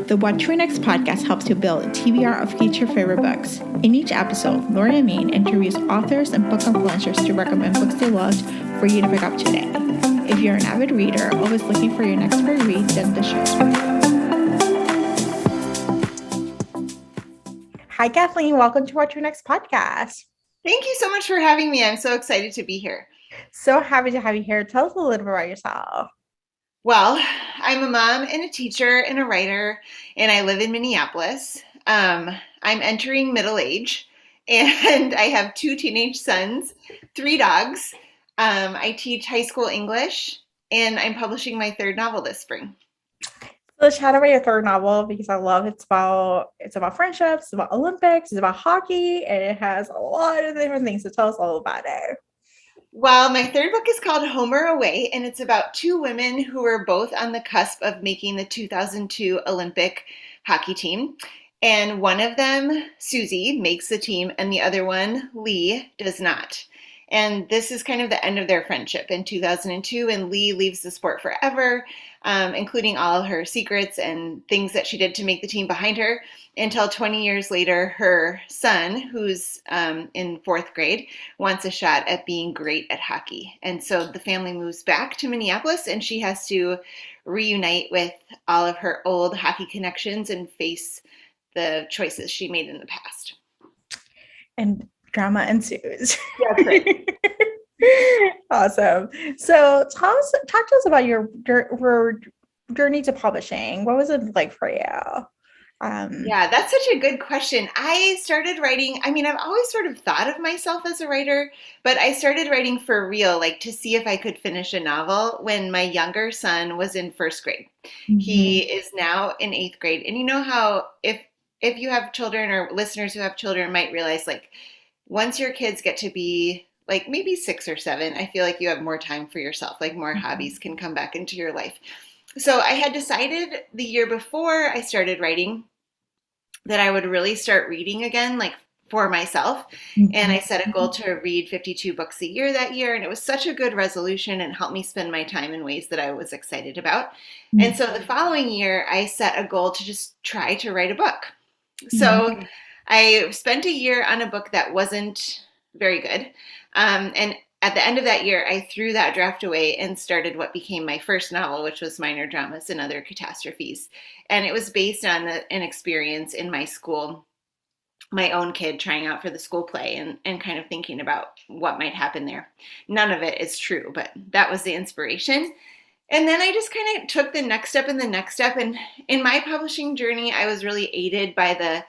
The What to Read Next podcast helps you build a TBR of future favorite books. In each episode, Lori and Maine interviews authors and book influencers to recommend books they loved for you to pick up today. If you're an avid reader, always looking for your next great read, then the show's for you. Hi, Kathleen. Welcome to What to Read Next podcast. Thank you so much for having me. I'm so excited to be here. So happy to have you here. Tell us a little bit about yourself. Well, I'm a mom and a teacher and a writer, and I live in Minneapolis. I'm entering middle age, and I have 2 teenage sons, 3 dogs. I teach high school English, and I'm publishing my 3rd novel this spring. So let's chat about your 3rd novel because I love it's about friendships, it's about Olympics, it's about hockey, and it has a lot of different things. So tell us all about it. Well, my 3rd book is called Home or Away, and it's about 2 women who were both on the cusp of making the 2002 Olympic hockey team. And one of them, Susie, makes the team, and the other one, Lee, does not. And this is kind of the end of their friendship in 2002, and Lee leaves the sport forever, including all her secrets and things that she did to make the team behind her, until 20 years later, her son, who's in 4th grade, wants a shot at being great at hockey. And so the family moves back to Minneapolis, and she has to reunite with all of her old hockey connections and face the choices she made in the past. And drama ensues. That's right. Awesome. So talk to us about your journey to publishing. What was it like for you? Yeah, that's such a good question. I started writing, I've always sort of thought of myself as a writer, but I started writing for real, like to see if I could finish a novel when my younger son was in 1st grade. Mm-hmm. He is now in 8th grade. And you know how if you have children or listeners who have children might realize, like, once your kids get to be like maybe 6 or 7, I feel like you have more time for yourself, like more hobbies can come back into your life. So I had decided the year before I started writing that I would really start reading again, like for myself. Mm-hmm. And I set a goal to read 52 books a year that year. And it was such a good resolution and helped me spend my time in ways that I was excited about. Mm-hmm. And so the following year, I set a goal to just try to write a book. Mm-hmm. So I spent a year on a book that wasn't very good. And at the end of that year, I threw that draft away and started what became my first novel, which was Minor Dramas and Other Catastrophes. And it was based on an experience in my school, my own kid trying out for the school play and kind of thinking about what might happen there. None of it is true, but that was the inspiration. And then I just kind of took the next step and the next step. And in my publishing journey, I was really aided by the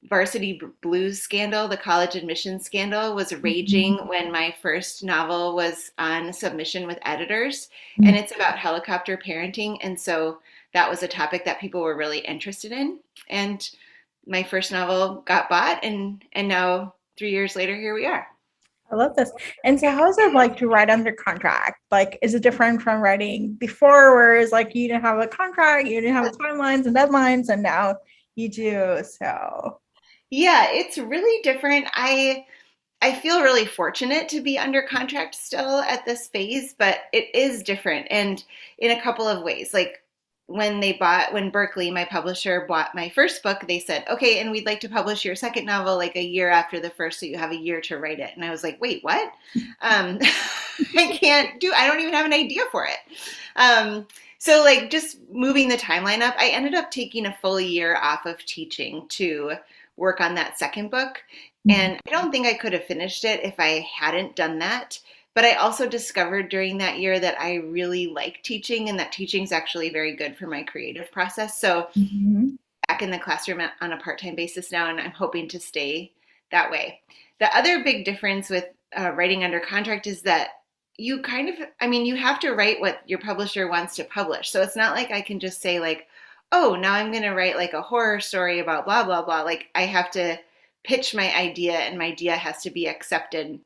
Varsity Blues scandal. The college admissions scandal was raging when my first novel was on submission with editors, and it's about helicopter parenting. And so that was a topic that people were really interested in. And my first novel got bought, and now 3 years later, here we are. I love this. And so how is it like to write under contract? Like, is it different from writing before, where it's like you didn't have a contract, you didn't have timelines and deadlines, and now you do? So yeah, it's really different. I feel really fortunate to be under contract still at this phase, but it is different, and in a couple of ways. Like when Berkeley, my publisher, bought my first book, they said, okay, and we'd like to publish your second novel like a year after the first, so you have a year to write it. And I was like, wait, what? I don't even have an idea for it. So like just moving the timeline up, I ended up taking a full year off of teaching to work on that second book. And I don't think I could have finished it if I hadn't done that. But I also discovered during that year that I really like teaching, and that teaching is actually very good for my creative process. So back in the classroom on a part-time basis now, and I'm hoping to stay that way. The other big difference with writing under contract is that you have to write what your publisher wants to publish. So it's not like I can just say like, oh, now I'm going to write like a horror story about blah, blah, blah. Like I have to pitch my idea, and my idea has to be accepted.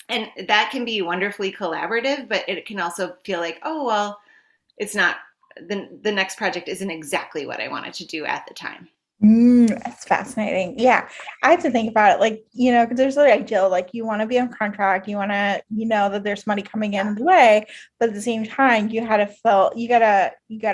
And that can be wonderfully collaborative, but it can also feel like, oh, well, it's not, the next project isn't exactly what I wanted to do at the time. That's fascinating. Yeah, I have to think about it. Like, because there's the ideal, like you want to be on contract, you want to, that there's money coming in the way, but at the same time, you had to feel you gotta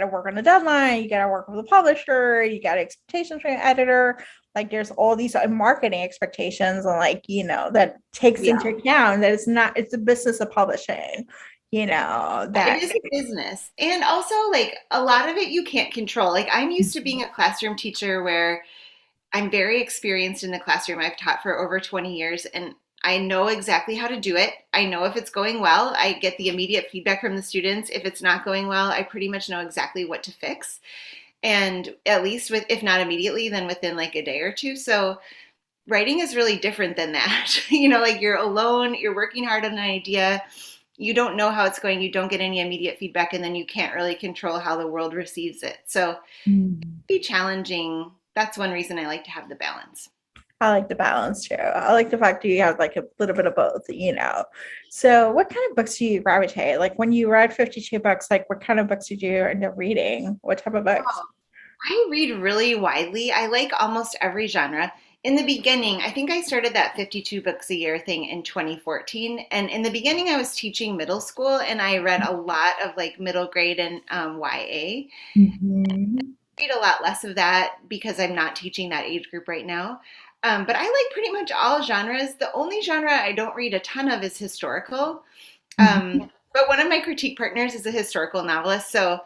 work on the deadline, you gotta work with the publisher, you got expectations from your editor. Like, there's all these marketing expectations, and like, that takes Yeah. into account that it's a business of publishing. It That. is a business. And also, like, a lot of it you can't control. Like, I'm used to being a classroom teacher where I'm very experienced in the classroom. I've taught for over 20 years and I know exactly how to do it. I know if it's going well, I get the immediate feedback from the students. If it's not going well, I pretty much know exactly what to fix. And at least with, if not immediately, then within like a day or two. So writing is really different than that. Like you're alone, you're working hard on an idea. You don't know how it's going. You don't get any immediate feedback, and then you can't really control how the world receives it. So be challenging. That's one reason I like to have the balance. I like the balance too. I like the fact that you have like a little bit of both, So what kind of books do you gravitate? Like when you read 52 books, like what kind of books did you end up reading? What type of books? I read really widely. I like almost every genre. In the beginning, I think I started that 52 books a year thing in 2014. And in the beginning, I was teaching middle school and I read a lot of like middle grade and YA. Mhm. Read a lot less of that because I'm not teaching that age group right now. But I like pretty much all genres. The only genre I don't read a ton of is historical. Mhm. But one of my critique partners is a historical novelist, so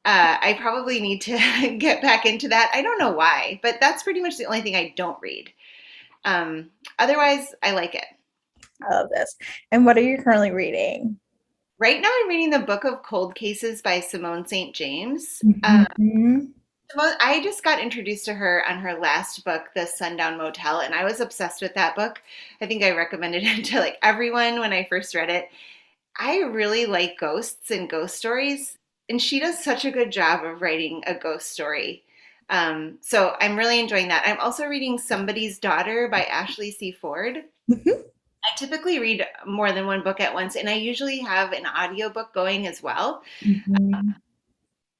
I probably need to get back into that. I don't know why, but that's pretty much the only thing I don't read. Otherwise, I like it. I love this. And what are you currently reading? Right now, I'm reading the Book of Cold Cases by Simone St. James. Mhm. I just got introduced to her on her last book, The Sundown Motel, and I was obsessed with that book. I think I recommended it to like everyone when I first read it. I really like ghosts and ghost stories, and she does such a good job of writing a ghost story. So I'm really enjoying that. I'm also reading Somebody's Daughter by Ashley C. Ford. Mhm. I typically read more than one book at once, and I usually have an audiobook going as well Mhm.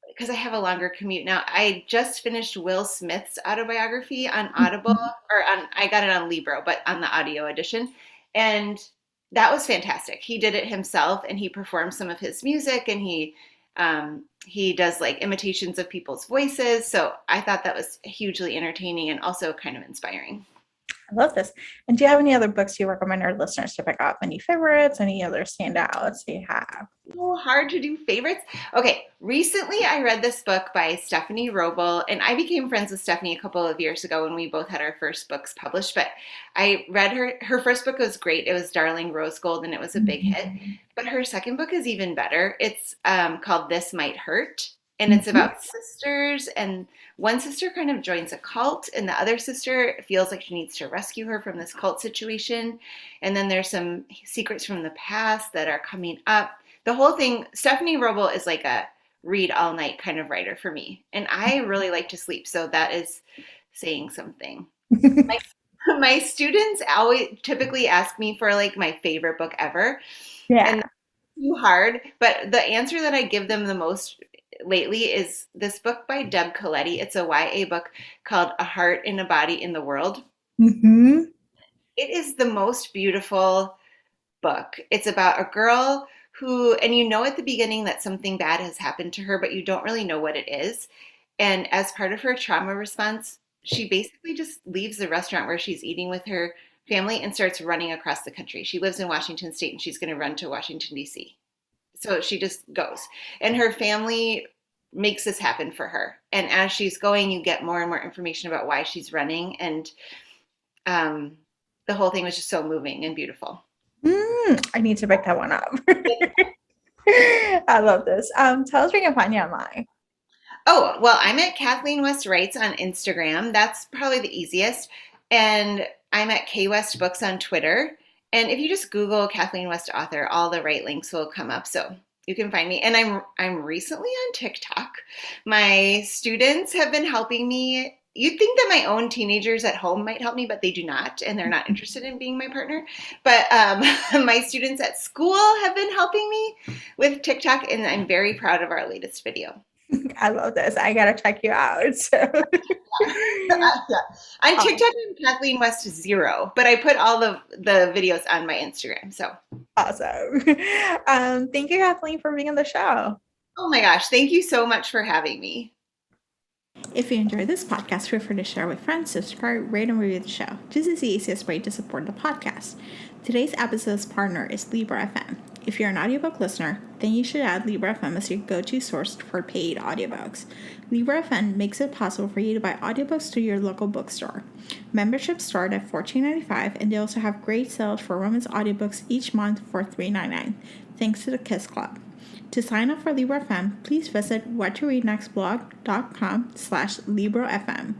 because I have a longer commute now. I just finished Will Smith's autobiography on Audible, Mhm. or on I got it on Libro, but on the audio edition, and that was fantastic. He did it himself, and he performed some of his music, and he does like imitations of people's voices. So I thought that was hugely entertaining and also kind of inspiring. I love this. And do you have any other books you recommend our listeners to pick up? Any favorites? Any other standouts you have? So hard to do favorites. Okay, recently I read this book by Stephanie Roble, and I became friends with Stephanie a couple of years ago when we both had our first books published. But I read her first book was great. It was Darling Rose Gold, and it was a big hit. Mhm. But her second book is even better. It's called This Might Hurt, and it's Mhm. about sisters. And one sister kind of joins a cult, and the other sister feels like she needs to rescue her from this cult situation. And then there's some secrets from the past that are coming up. The whole thing, Stephanie Roble is like a read all night kind of writer for me. And I really like to sleep. So that is saying something. My students always typically ask me for like my favorite book ever. Yeah. And that's too hard. But the answer that I give them the most lately is this book by Deb Coletti. It's a YA book called A Heart in a Body in the World. Mhm. It is the most beautiful book. It's about a girl who, and you know at the beginning that something bad has happened to her, but you don't really know what it is. And as part of her trauma response, she basically just leaves the restaurant where she's eating with her family and starts running across the country. She lives in Washington State and she's going to run to Washington, D.C. So she just goes. And her family makes this happen for her. And as she's going, you get more and more information about why she's running. And um, the whole thing was just so moving and beautiful. I need to pick that one up. I love this. Tell us where you can find you online. Oh, well, I'm at Kathleen West Writes on Instagram. That's probably the easiest. And I'm at K West Books on Twitter. And if you just Google Kathleen West author, all the right links will come up. So you can find me. And I'm recently on TikTok. My students have been helping me. You'd think that my own teenagers at home might help me, but they do not, and they're not interested in being my partner. But my students at school have been helping me with TikTok, and I'm very proud of our latest video. I love this. I gotta check you out. So. Yeah. On Oh, TikTok, I'm Kathleen West 0, but I put all of the videos on my Instagram. So, awesome. Thank you, Kathleen, for being on the show. oh my gosh, thank you so much for having me. If you enjoyed this podcast, feel free to share with friends, subscribe, rate, and review the show. This is the easiest way to support the podcast. Today's episode's partner is Libra FM. If you're an audiobook listener, then you should add Libra FM as your go-to source for paid audiobooks. Libra FM makes it possible for you to buy audiobooks through your local bookstore. Memberships start at $14.95, and they also have great sales for women's audiobooks each month for $3.99, thanks to the Kiss Club. To sign up for Libra FM, please visit whattoreadnextblog.com/LibraFM.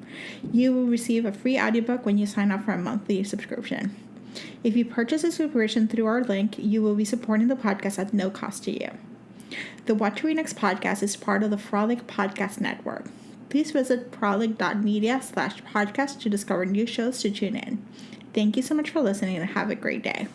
You will receive a free audiobook when you sign up for a monthly subscription. If you purchase a subscription through our link, you will be supporting the podcast at no cost to you. The What to Read Next podcast is part of the Frolic Podcast Network. Please visit frolic.media/podcast to discover new shows to tune in. Thank you so much for listening and have a great day.